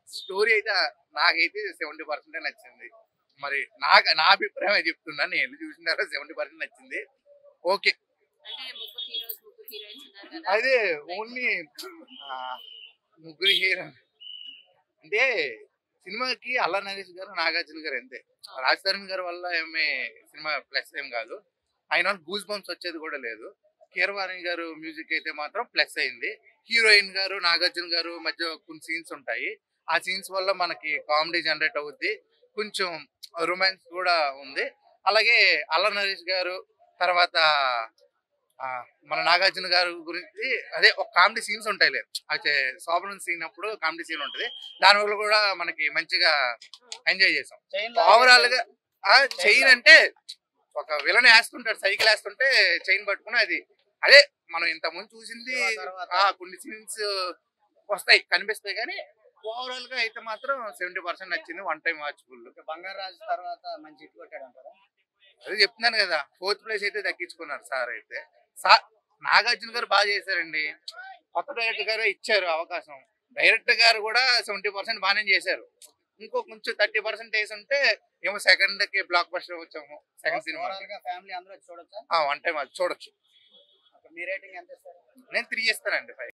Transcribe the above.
Story అయితే నాకైతే 70% నచ్చింది. మరి నా అభిప్రాయమే చెప్తున్నాను. నేను చూసిన తర్వాత 70% నచ్చింది. ఓకే. అంటే ముగ్గురు హీరోస్, ముగ్గురు హీరోయిన్స్ ఉన్నారు కదా! అదే ఓన్లీ ముగ్గురు హీరో అంటే సినిమాకి అల్లా నరేష్ గారు, నాగార్జున గారు అంతే. రాజ్ తరుణ్ గారి వల్ల ఏమి సినిమా ప్లస్ ఏం కాదు. ఆయన గూస్ బంప్స్ వచ్చేది కూడా లేదు. కీరవాణి గారు మ్యూజిక్ అయితే మాత్రం ప్లస్ అయింది. హీరోయిన్ గారు, నాగార్జున గారు మధ్య కొన్ని సీన్స్ ఉంటాయి. ఆ సీన్స్ వల్ల మనకి కామెడీ జనరేట్ అవుద్ది. కొంచెం రొమాన్స్ కూడా ఉంది. అలాగే అల్లా నరేష్ గారు తర్వాత మన నాగార్జున గారు గురించి అదే ఒక కామెడీ సీన్స్ ఉంటాయిలే. అయితే శోభనం సీన్ అప్పుడు కామెడీ సీన్ ఉంటది. దానివల్ల కూడా మనకి మంచిగా ఎంజాయ్ చేసాం. ఓవరాల్ గా చైన్ అంటే ఒక విలన్ వేస్తుంటాడు, సైకిల్ వేస్తుంటే చైన్ పట్టుకుని అది అదే మనం ఇంత ముందు చూసింది. కొన్ని సీన్స్ వస్తాయి కనిపిస్తాయి కానీ ఓవరాల్ గా అయితే మాత్రం 70% నచ్చింది. One time watchable. బంగారు రాజు తర్వాత మంచి హిట్ కొట్టాడు అంటారా? అదే చెప్తున్నాను కదా, 4th ప్లేస్ అయితే దక్కించుకున్నారు సార్. అయితే నాగార్జున గారు బాగా చేశారండి. కొత్త డైరెక్టర్ గారు ఇచ్చారు అవకాశం. డైరెక్టర్ గారు కూడా 70% బాగానే చేశారు. ఇంకో కొంచెం 30% వేసి ఉంటే ఏమో సెకండ్ కి బ్లాక్ బస్టర్ వచ్చాము. సెకండ్ సినిమా ఫ్యామిలీ అందరూ చూడొచ్చా? వన్ టైం అది చూడొచ్చు. మీ రేటింగ్ ఎంత ఇస్తారు? నేను 3 ఇస్తానండి. 5.